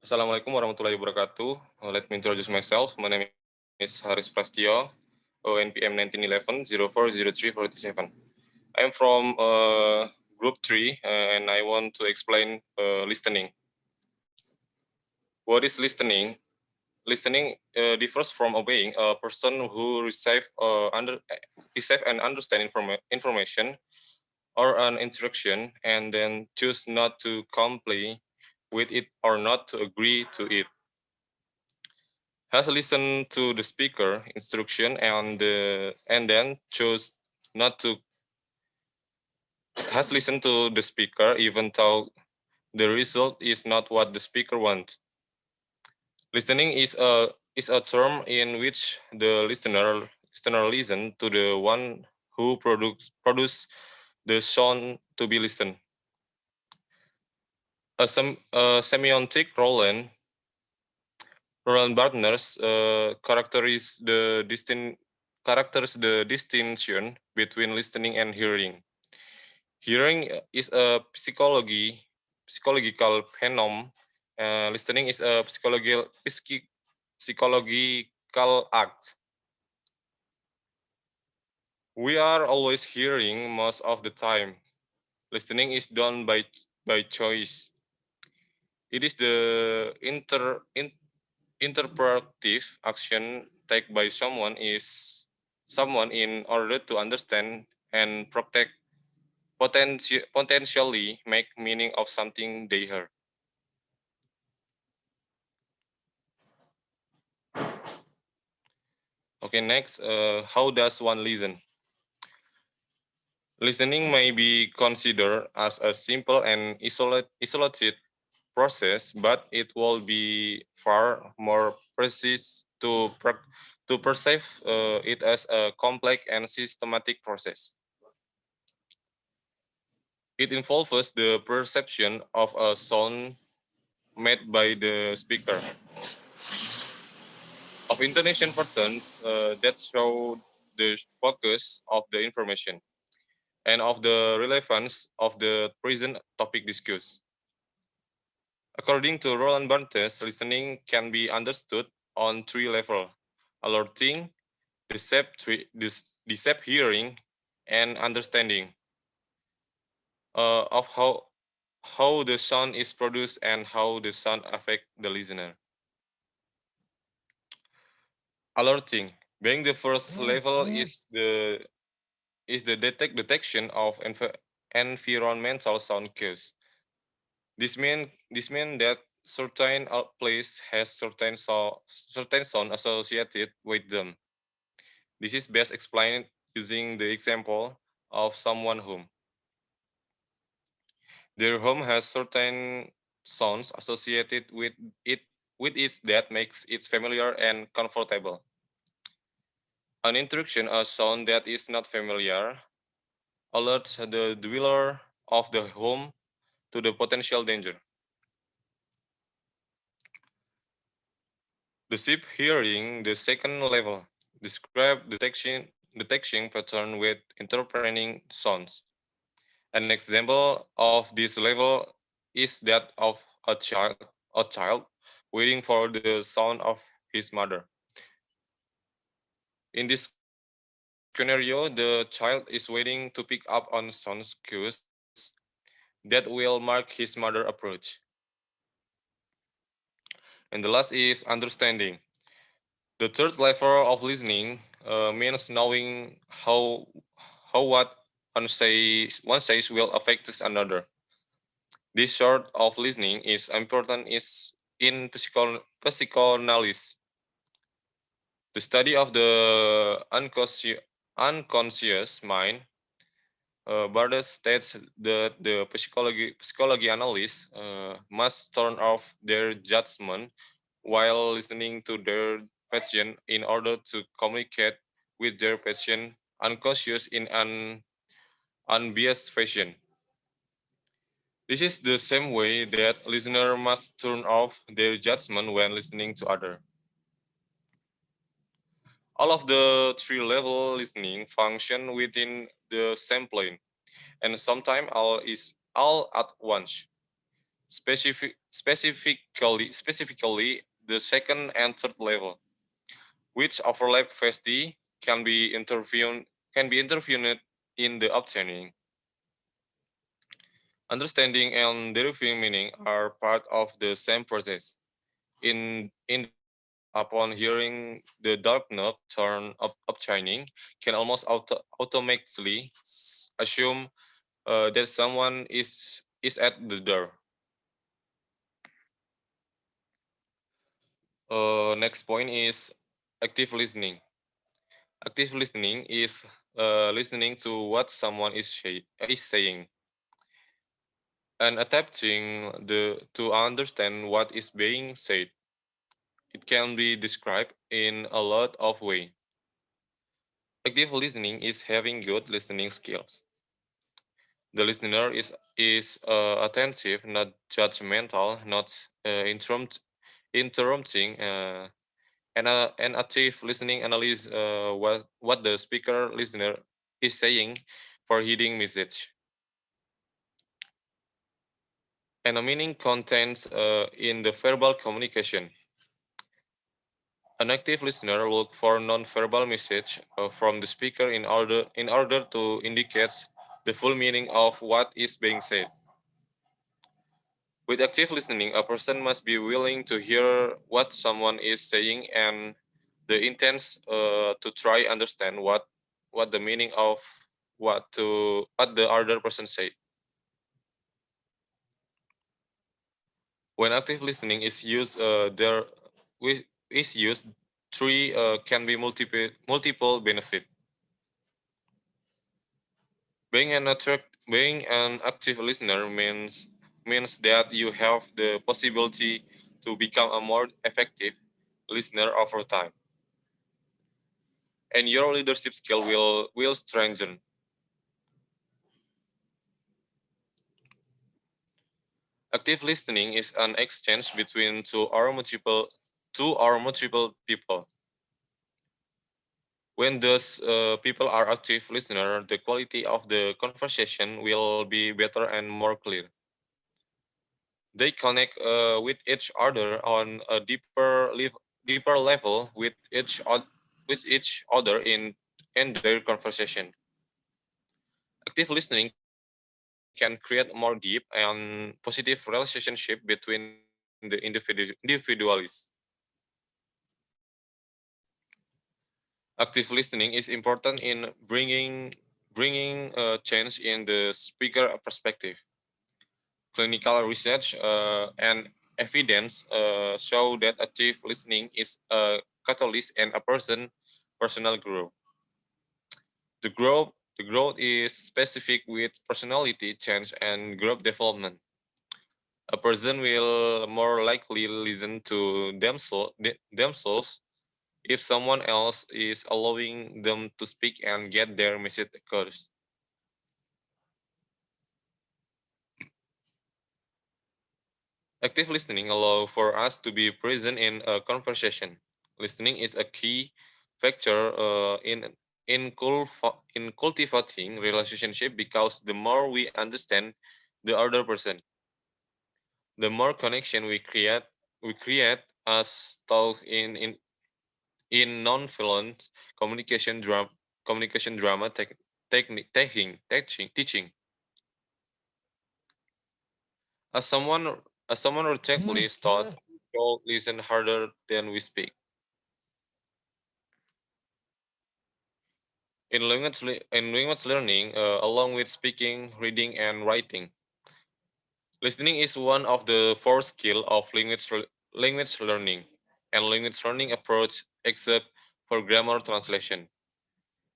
Assalamualaikum warahmatullahi wabarakatuh. Let me introduce myself. My name is Prastyo, ONPM 1911-040347. I'm from Group 3, and I want to explain listening. What is listening? Listening differs from obeying. A person who receive and understand information or an instruction and then choose not to comply with it or not to agree to it. Has listened to the speaker instruction and then chose not to has listened to the speaker even though the result is not what the speaker wants. Listening is a term in which the listener listen to the one who produce the sound to be listened. A semiotic Roland Barthes characters the distinction between listening and hearing. Hearing is a psychological phenomenon. Listening is a psychological act. We are always hearing most of the time. Listening is done by choice. It is the interpretive action taken by someone in order to understand and protect potentially make meaning of something they heard. Okay, next, how does one listen? Listening may be considered as a simple and isolated process, but it will be far more precise to perceive it as a complex and systematic process. It involves the perception of a sound made by the speaker, of intonation patterns that show the focus of the information, and of the relevance of the present topic discussed. According to Roland Barthes, listening can be understood on three levels: alerting, decept hearing, and understanding of how the sound is produced and how the sound affect the listener. Alerting, being the first level, is the detection of environmental sound cues. This mean that certain place has certain sound associated with them. This is best explained using the example of someone home. Their home has certain sounds associated with it that makes it familiar and comfortable. An intrusion, a sound that is not familiar, alerts the dweller of the home to the potential danger. The SIP hearing, the second level, describe detection pattern with interpreting sounds. An example of this level is that of a child waiting for the sound of his mother. In this scenario, the child is waiting to pick up on sound cues that will mark his mother approach. And the last is understanding. The third level of listening means knowing how what one says will affect another. This sort of listening is important is in psychoanalysis. The study of the unconscious mind. Bardes states that the psychology analysts must turn off their judgment while listening to their patient in order to communicate with their patient unconscious in an unbiased fashion. This is the same way that listener must turn off their judgment when listening to other. All of the three level listening function within the same plane, and sometimes all at once. specifically the second and third level, which overlap vastly can be intervened in the obtaining. Understanding and deriving meaning are part of the same process. In the listener, upon hearing the dark note turn up shining, can almost automatically assume that someone is at the door. Next point is active listening. Active listening is listening to what someone is saying and attempting to understand what is being said. It can be described in a lot of ways. Active listening is having good listening skills. The listener is attentive, not judgmental, not interrupting, and active listening analyze what the speaker listener is saying for heeding message. And a meaning contains in the verbal communication. An active listener look for non-verbal message from the speaker in order to indicate the full meaning of what is being said. With active listening, a person must be willing to hear what someone is saying and the intents to try understand what the meaning of what the other person said. When active listening is used, there is used three can be multiple benefit. Being an active listener means that you have the possibility to become a more effective listener over time, and your leadership skill will strengthen. Active listening is an exchange between two or multiple people. When those people are active listener, the quality of the conversation will be better and more clear. They connect with each other on a deeper level with each other in their conversation. Active listening can create more deep and positive relationship between the individuals. Active listening is important in bringing change in the speaker perspective. Clinical research and evidence show that active listening is a catalyst and a personal growth. The growth is specific with personality change and group development. A person will more likely listen to themselves if someone else is allowing them to speak and get their message across. Active listening allows for us to be present in a conversation. Listening is a key factor in cultivating relationship because the more we understand the other person, the more connection we create as taught in non-violent communication drama teaching. As someone repeatedly is taught, we all listen harder than we speak. In language learning, along with speaking, reading, and writing, listening is one of the four skills of language learning, and language learning approach except for grammar translation.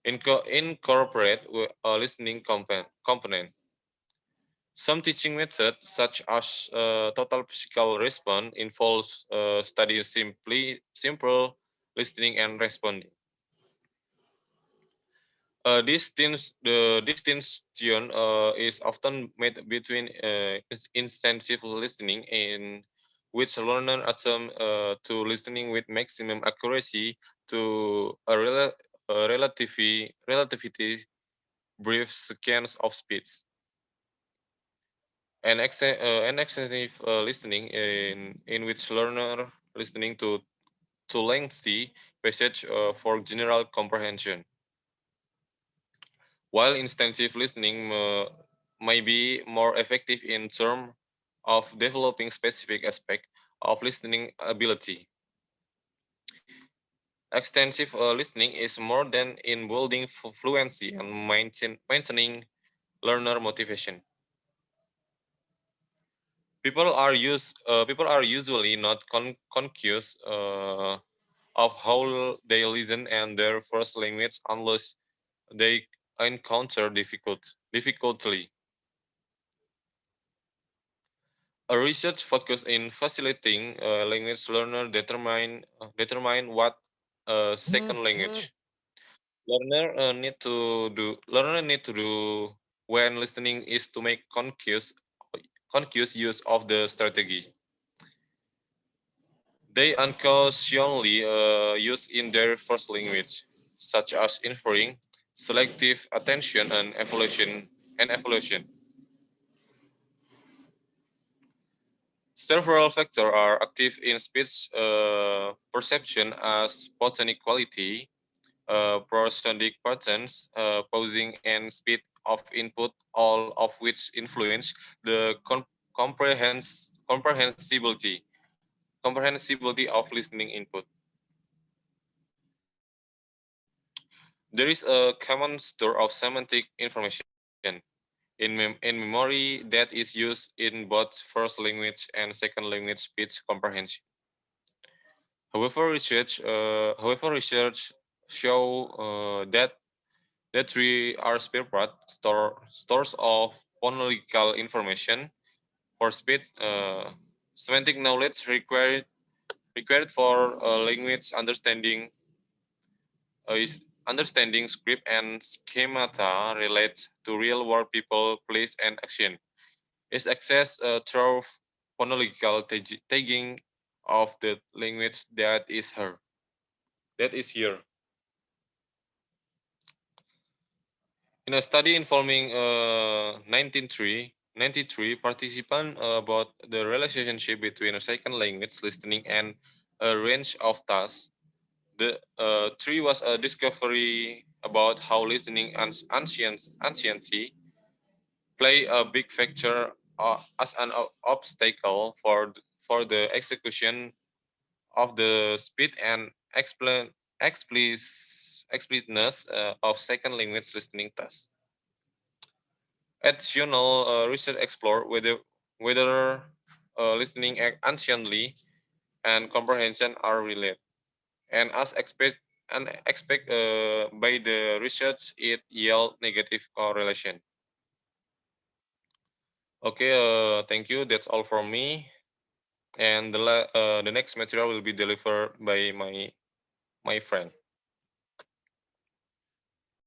Incorporate a listening component. Some teaching methods, such as total physical response, involves studying simple listening and responding. The distinction is often made between intensive listening, in which learner attempt to listening with maximum accuracy to a relativity brief sequence of speech, An extensive listening in which learner listening to lengthy passage for general comprehension, while intensive listening may be more effective in terms of developing specific aspect of listening ability. Extensive listening is more than in building fluency and maintaining learner motivation. People are usually not conscious of how they listen and their first language unless they encounter difficulty. A research focus in facilitating language learner determine what a second language learner need to do when listening is to make conscious use of the strategy they unconsciously use in their first language, such as inferring, selective attention, and evaluation. Several factors are active in speech perception as photonic quality, prosodic patterns, pausing, and speed of input, all of which influence the comprehensibility of listening input. There is a common store of semantic information in memory that is used in both first language and second language speech comprehension. However, research show that three are spare part stores of phonological information for speech. Semantic knowledge required for language is understanding script and schemata relate to real world people, place, and action. Is accessed through phonological tagging of the language that is here. In a study involving 93 participants about the relationship between a second language listening and a range of tasks, the three was a discovery about how listening and anciency play a big factor as an obstacle for the execution of the speed and explicitness of second language listening tasks. Additional research explore whether listening anciently and comprehension are related, and as expect by the research, it yield negative correlation. Okay, thank you. That's all from me. And the next material will be delivered by my friend.